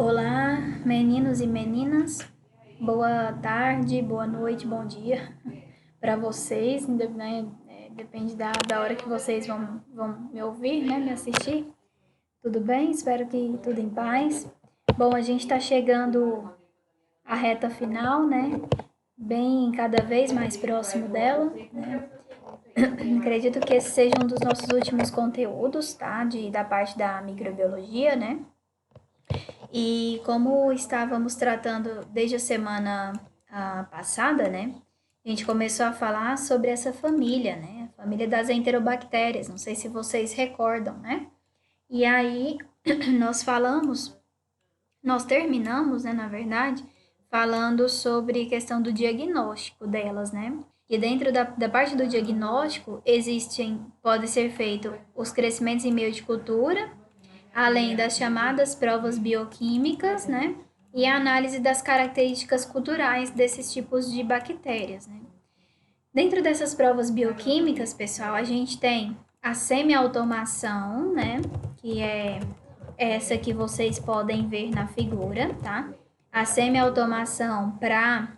Olá, meninos e meninas. Boa tarde, boa noite, bom dia para vocês, né? Depende da hora que vocês vão me ouvir, né? Me assistir. Tudo bem? Espero que tudo em paz. Bom, a gente está chegando à reta final, né? Bem cada vez mais próximo dela, né? Acredito que esse seja um dos nossos últimos conteúdos, tá? Da parte da microbiologia, né? E como estávamos tratando desde a semana passada, né? A gente começou a falar sobre essa família, né? A família das enterobactérias. Não sei se vocês recordam, né? E aí nós terminamos, né, na verdade, falando sobre questão do diagnóstico delas, né? E dentro da parte do diagnóstico pode ser feito os crescimentos em meio de cultura, além das chamadas provas bioquímicas, né? E a análise das características culturais desses tipos de bactérias, né? Dentro dessas provas bioquímicas, pessoal, a gente tem a semi-automação, né? Que é essa que vocês podem ver na figura, tá? A semi-automação para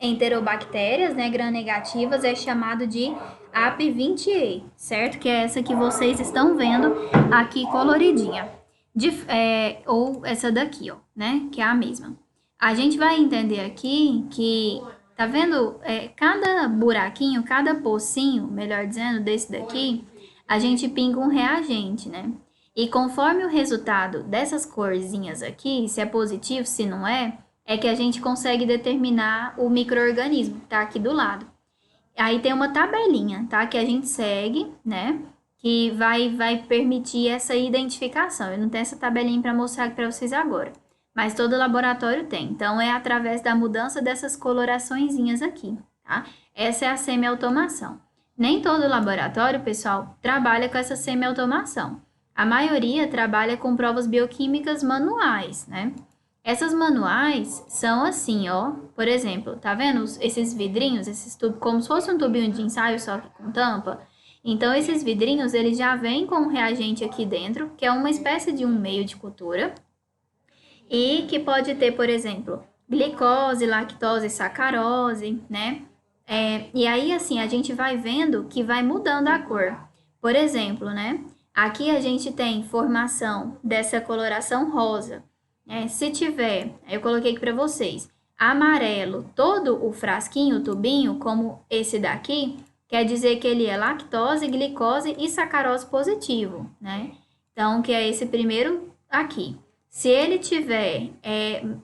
enterobactérias, né, gram-negativas, é chamado de AP20A, certo? Que é essa que vocês estão vendo aqui coloridinha. Ou essa daqui, ó, né? Que é a mesma. A gente vai entender aqui que, tá vendo? Cada buraquinho, cada pocinho, melhor dizendo, desse daqui, a gente pinga um reagente, né? E conforme o resultado dessas corzinhas aqui, se é positivo, se não é que a gente consegue determinar o micro-organismo, tá aqui do lado. Aí tem uma tabelinha, tá? Que a gente segue, né? Que vai permitir essa identificação. Eu não tenho essa tabelinha para mostrar para vocês agora, mas todo laboratório tem. Então, é através da mudança dessas coloraçõezinhas aqui, tá? Essa é a semi-automação. Nem todo laboratório, pessoal, trabalha com essa semi-automação. A maioria trabalha com provas bioquímicas manuais, né? Essas manuais são assim, ó. Por exemplo, tá vendo esses vidrinhos, esses tubos, como se fosse um tubinho de ensaio, só que com tampa? Então, esses vidrinhos, eles já vêm com um reagente aqui dentro, que é uma espécie de um meio de cultura, e que pode ter, por exemplo, glicose, lactose, sacarose, né? E aí, assim, a gente vai vendo que vai mudando a cor. Por exemplo, né? Aqui a gente tem formação dessa coloração rosa. Se tiver, eu coloquei aqui para vocês, amarelo, todo o frasquinho, o tubinho, como esse daqui, quer dizer que ele é lactose, glicose e sacarose positivo, né? Então, que é esse primeiro aqui. Se ele tiver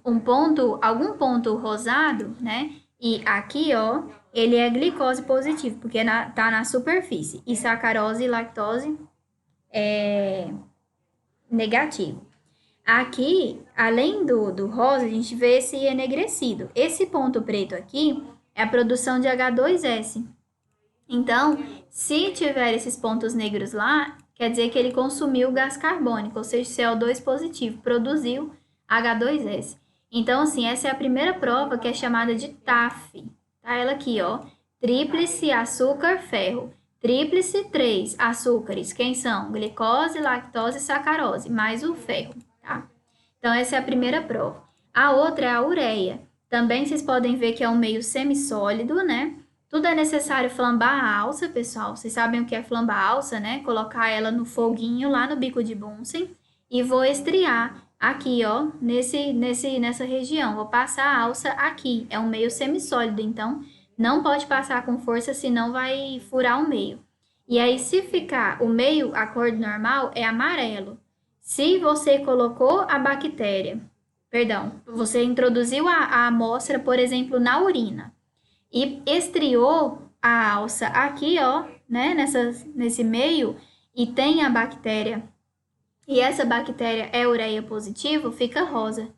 algum ponto rosado, né? E aqui, ó, ele é glicose positivo, porque tá na superfície. E sacarose e lactose é negativo. Aqui, além do rosa, a gente vê esse enegrecido. Esse ponto preto aqui é a produção de H2S. Então, se tiver esses pontos negros lá, quer dizer que ele consumiu gás carbônico, ou seja, CO2 positivo, produziu H2S. Então, assim, essa é a primeira prova que é chamada de TAF. Tá ela aqui, ó. Tríplice açúcar, ferro. Tríplice, 3 açúcares. Quem são? Glicose, lactose e sacarose, mais o ferro. Tá? Então, essa é a primeira prova. A outra é a ureia. Também vocês podem ver que é um meio semissólido, né? Tudo é necessário flambar a alça, pessoal. Vocês sabem o que é flambar a alça, né? Colocar ela no foguinho lá no bico de Bunsen e vou estriar aqui, ó, nessa região. Vou passar a alça aqui. É um meio semissólido, então não pode passar com força, senão vai furar o meio. E aí, se ficar o meio, a cor normal é amarelo. Se você colocou a bactéria, você introduziu a amostra, por exemplo, na urina e estriou a alça aqui, ó, né, nesse meio, e tem a bactéria, e essa bactéria é ureia positivo, fica rosa.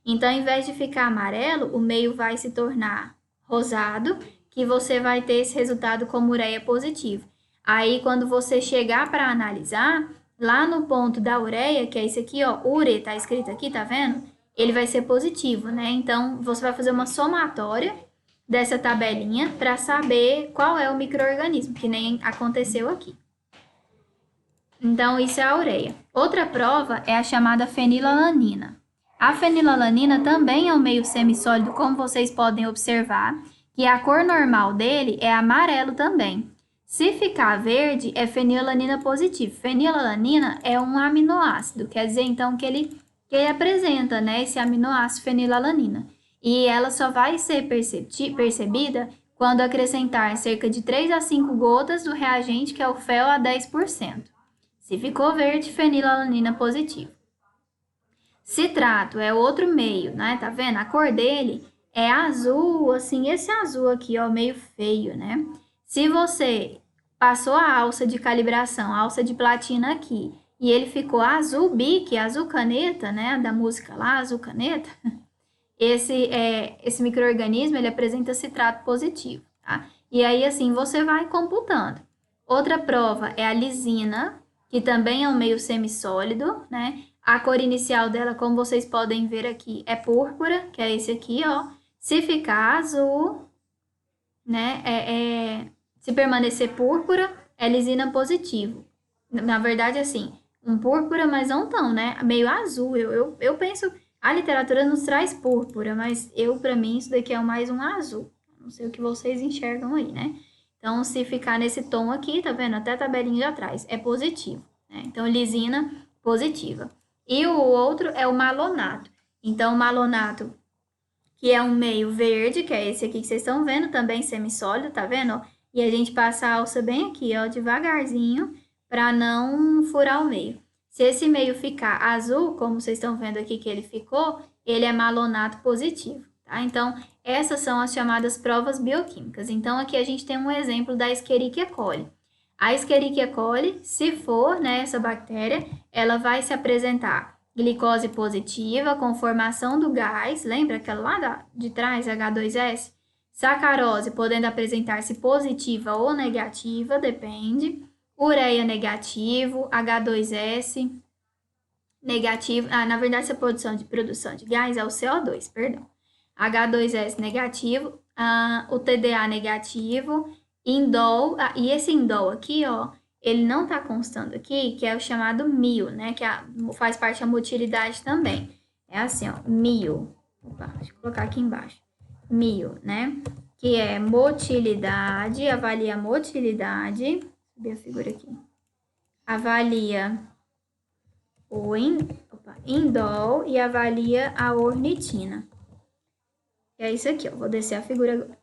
Então, ao invés de ficar amarelo, o meio vai se tornar rosado, que você vai ter esse resultado como ureia positivo. Aí, quando você chegar para analisar, lá no ponto da ureia, que é esse aqui, ó, ure, tá escrito aqui, tá vendo? Ele vai ser positivo, né? Então, você vai fazer uma somatória dessa tabelinha para saber qual é o micro-organismo, que nem aconteceu aqui. Então, isso é a ureia. Outra prova é a chamada fenilalanina. A fenilalanina também é um meio semissólido, como vocês podem observar, que a cor normal dele é amarelo também. Se ficar verde, é fenilalanina positivo. Fenilalanina é um aminoácido, quer dizer, então, que ele apresenta, né, esse aminoácido fenilalanina. E ela só vai ser percebida quando acrescentar cerca de 3 a 5 gotas do reagente, que é o fel, a 10%. Se ficou verde, fenilalanina positivo. Citrato é outro meio, né? Tá vendo? A cor dele é azul, assim, esse azul aqui, ó, meio feio, né? Se você passou a alça de calibração, a alça de platina aqui, e ele ficou azul bique, azul caneta, né? Da música lá, azul caneta, esse micro-organismo, ele apresenta citrato positivo, tá? E aí, assim, você vai computando. Outra prova é a lisina, que também é um meio semissólido, né? A cor inicial dela, como vocês podem ver aqui, é púrpura, que é esse aqui, ó. Se ficar azul, né? Se permanecer púrpura, é lisina positivo. Na verdade, assim, um púrpura, mas não tão, né? Meio azul. Eu penso, a literatura nos traz púrpura, mas para mim, isso daqui é mais um azul. Não sei o que vocês enxergam aí, né? Então, se ficar nesse tom aqui, tá vendo? Até a tabelinha de atrás, é positivo, né? Então, lisina positiva. E o outro é o malonato. Então, o malonato, que é um meio verde, que é esse aqui que vocês estão vendo, também semissólido, tá vendo? E a gente passa a alça bem aqui, ó, devagarzinho, para não furar o meio. Se esse meio ficar azul, como vocês estão vendo aqui que ele ficou, ele é malonato positivo, tá? Então, essas são as chamadas provas bioquímicas. Então, aqui a gente tem um exemplo da Escherichia coli. A Escherichia coli, se for, né, essa bactéria, ela vai se apresentar glicose positiva com formação do gás, lembra aquela lá de trás, H2S? Sacarose podendo apresentar-se positiva ou negativa, depende. Ureia negativo, H2S negativo. Na verdade, essa produção de gás é o CO2, perdão. H2S negativo, o TDA negativo, indol, e esse indol aqui, ó, ele não tá constando aqui, que é o chamado mio, né, que faz parte da motilidade também. É assim, ó, mio. Opa, deixa eu colocar aqui embaixo. Mio, né, que é motilidade, avalia a motilidade, subir a figura aqui. Avalia o indol e avalia a ornitina. É isso aqui, ó. Vou descer a figura agora.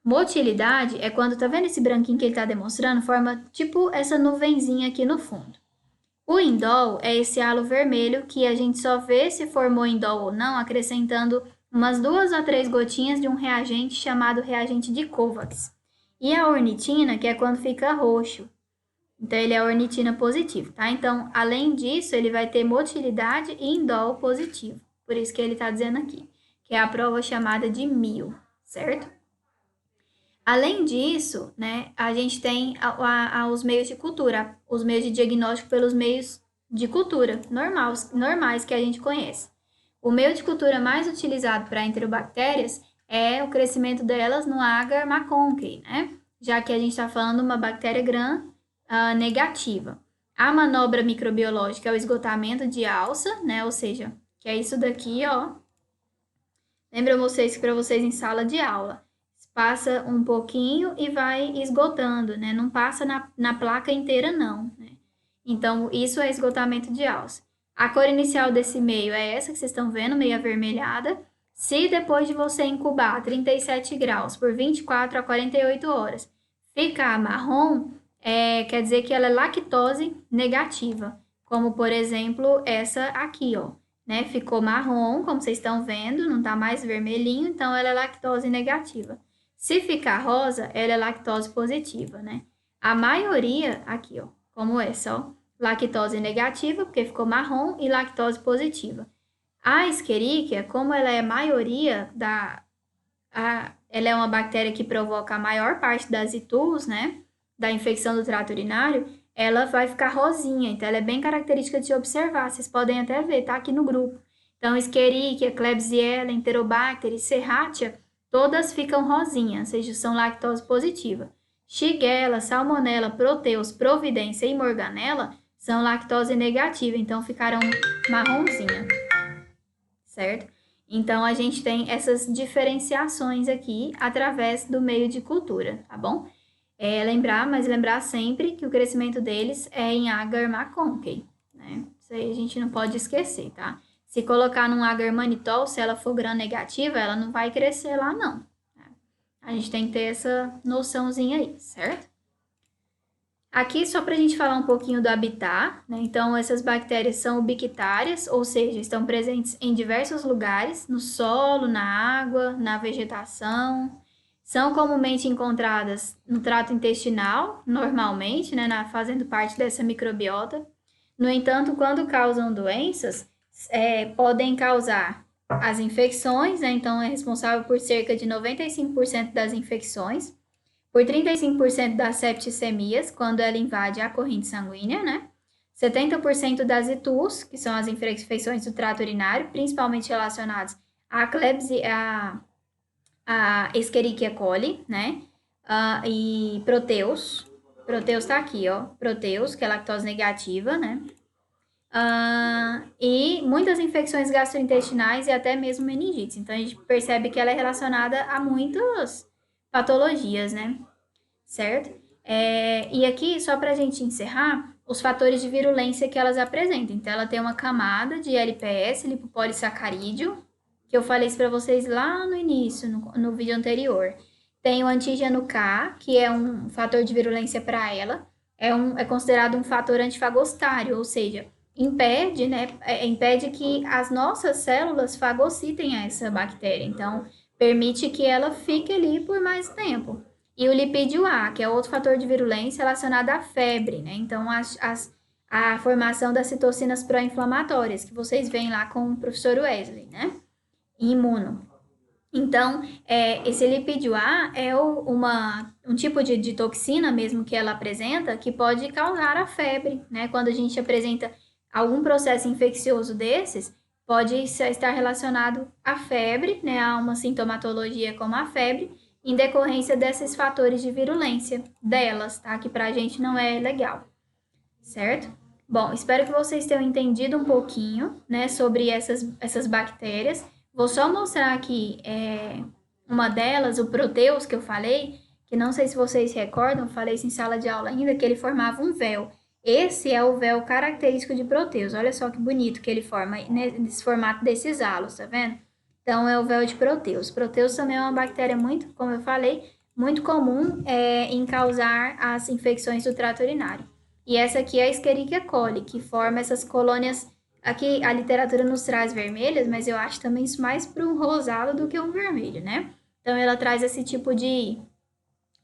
Motilidade é quando, tá vendo esse branquinho que ele tá demonstrando? Forma tipo essa nuvenzinha aqui no fundo. O indol é esse halo vermelho que a gente só vê se formou indol ou não, acrescentando umas 2 a 3 gotinhas de um reagente chamado reagente de Kovacs. E a ornitina, que é quando fica roxo. Então, ele é ornitina positivo, tá? Então, além disso, ele vai ter motilidade e indol positivo. Por isso que ele tá dizendo aqui, que é a prova chamada de mio, certo? Além disso, né, a gente tem os meios de cultura, os meios de diagnóstico pelos meios de cultura normais que a gente conhece. O meio de cultura mais utilizado para enterobactérias é o crescimento delas no agar McConkey, né? Já que a gente está falando de uma bactéria gram negativa. A manobra microbiológica é o esgotamento de alça, né? Ou seja, que é isso daqui, ó. Lembra vocês que para vocês em sala de aula, passa um pouquinho e vai esgotando, né? Não passa na placa inteira, não, né? Então, isso é esgotamento de alça. A cor inicial desse meio é essa que vocês estão vendo, meio avermelhada. Se depois de você incubar a 37 graus por 24 a 48 horas ficar marrom, quer dizer que ela é lactose negativa. Como, por exemplo, essa aqui, ó. Né? Ficou marrom, como vocês estão vendo, não tá mais vermelhinho, então ela é lactose negativa. Se ficar rosa, ela é lactose positiva, né? A maioria, aqui, ó, como essa, ó, lactose negativa, porque ficou marrom, e lactose positiva. A Escherichia, como ela é maioria ela é uma bactéria que provoca a maior parte das ITUs, né? Da infecção do trato urinário, ela vai ficar rosinha, então ela é bem característica de observar, vocês podem até ver, tá aqui no grupo. Então, Escherichia, Klebsiella, Enterobacter e Serratia, todas ficam rosinhas, ou seja, são lactose positiva. Shigella, Salmonella, Proteus, Providência e Morganella são lactose negativa, então ficaram marronzinha. certo? Então, a gente tem essas diferenciações aqui através do meio de cultura, tá bom? Lembrar sempre que o crescimento deles é em agar maconque, né? Isso aí a gente não pode esquecer, tá? Se colocar num agar manitol, se ela for gram negativa, ela não vai crescer lá, não. Tá? A gente tem que ter essa noçãozinha aí, certo? Aqui, só para a gente falar um pouquinho do habitat, né? Então, essas bactérias são ubiquitárias, ou seja, estão presentes em diversos lugares, no solo, na água, na vegetação. São comumente encontradas no trato intestinal, normalmente, né? Fazendo parte dessa microbiota. No entanto, quando causam doenças, podem causar as infecções, né? Então, é responsável por cerca de 95% das infecções, por 35% das septicemias, quando ela invade a corrente sanguínea, né? 70% das ITUs, que são as infecções do trato urinário, principalmente relacionadas à Klebsiella, a Escherichia coli, né? E Proteus. Proteus tá aqui, ó. Proteus, que é lactose negativa, né? E muitas infecções gastrointestinais e até mesmo meningite. Então, a gente percebe que ela é relacionada a muitas patologias, né? Certo? E aqui, só para a gente encerrar, os fatores de virulência que elas apresentam. Então, ela tem uma camada de LPS, lipopolissacarídeo, que eu falei isso para vocês lá no início, no vídeo anterior. Tem o antígeno K, que é um fator de virulência para ela. É considerado um fator antifagostário, ou seja, impede, né, impede que as nossas células fagocitem essa bactéria. Então, permite que ela fique ali por mais tempo. E o lipídio A, que é outro fator de virulência relacionado à febre, né? Então, a formação das citocinas pró-inflamatórias, que vocês veem lá com o professor Wesley, né? Imuno. Então, esse lipídio A é um tipo de toxina mesmo que ela apresenta que pode causar a febre, né? Quando a gente apresenta algum processo infeccioso desses, pode estar relacionado à febre, né? A uma sintomatologia como a febre, em decorrência desses fatores de virulência delas, tá? Que pra gente não é legal, certo? Bom, espero que vocês tenham entendido um pouquinho, né, sobre essas bactérias. Vou só mostrar aqui uma delas, o Proteus, que eu falei, que não sei se vocês recordam, falei isso em sala de aula ainda, que ele formava um véu. Esse é o véu característico de Proteus. Olha só que bonito que ele forma nesse formato desses halos, tá vendo? Então, é o véu de Proteus. Proteus também é uma bactéria muito, como eu falei, muito comum em causar as infecções do trato urinário. E essa aqui é a Escherichia coli, que forma essas colônias. Aqui a literatura nos traz vermelhas, mas eu acho também isso mais para um rosado do que um vermelho, né? Então ela traz esse tipo de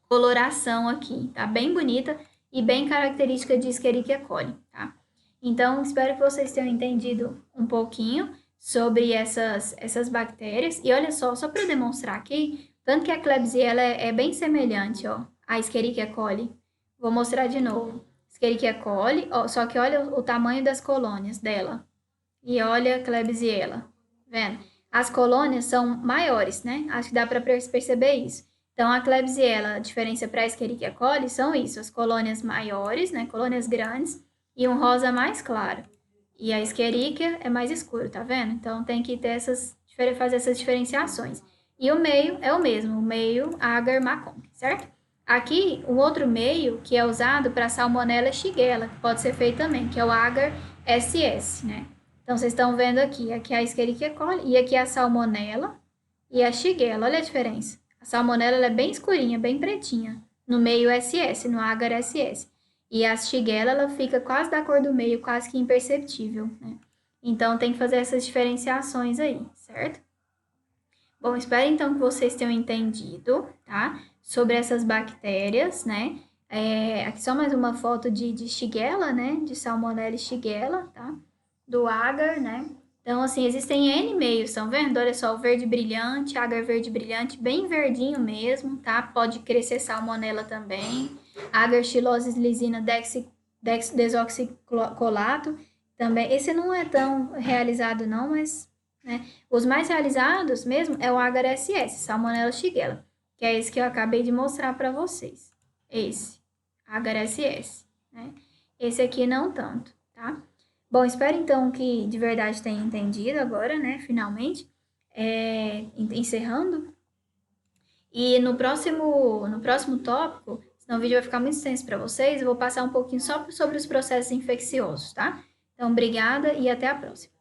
coloração aqui, tá? Bem bonita e bem característica de Escherichia coli, tá? Então, espero que vocês tenham entendido um pouquinho sobre essas bactérias. E olha só para demonstrar aqui, tanto que a Klebsiella é bem semelhante, ó, à Escherichia coli. Vou mostrar de novo. Escherichia coli, ó, só que olha o tamanho das colônias dela. E olha a Klebsiella, vendo? As colônias são maiores, né? Acho que dá para perceber isso. Então, a Klebsiella, a diferença para a Escherichia coli são isso, as colônias maiores, né? Colônias grandes e um rosa mais claro. E a Escherichia é mais escuro, tá vendo? Então, tem que ter fazer essas diferenciações. E o meio é o mesmo, o meio agar-macon, certo? Aqui, o outro meio que é usado para Salmonella Shigella, que pode ser feito também, que é o agar SS, né? Então, vocês estão vendo aqui é a Escherichia coli e aqui é a Salmonella e a Shigella. Olha a diferença. A Salmonella ela é bem escurinha, bem pretinha, no meio SS, no agar SS. E a Shigella, ela fica quase da cor do meio, quase que imperceptível, né? Então, tem que fazer essas diferenciações aí, certo? Bom, espero então que vocês tenham entendido, tá? Sobre essas bactérias, né? Aqui só mais uma foto de Shigella, né? De Salmonella e Shigella, tá? Do agar, né? Então, assim, existem N meios, estão vendo? Olha só, o verde brilhante, agar verde brilhante, bem verdinho mesmo, tá? Pode crescer salmonela também. Agar Xylose lisina desoxicolato também. Esse não é tão realizado não, mas, né? Os mais realizados mesmo é o agar SS, Salmonella Shigella, que é esse que eu acabei de mostrar para vocês. Esse, agar SS, né? Esse aqui não tanto, tá? Bom, espero então que de verdade tenha entendido agora, né? Finalmente. Encerrando. E no próximo tópico, senão o vídeo vai ficar muito extenso para vocês, eu vou passar um pouquinho só sobre os processos infecciosos, tá? Então, obrigada e até a próxima.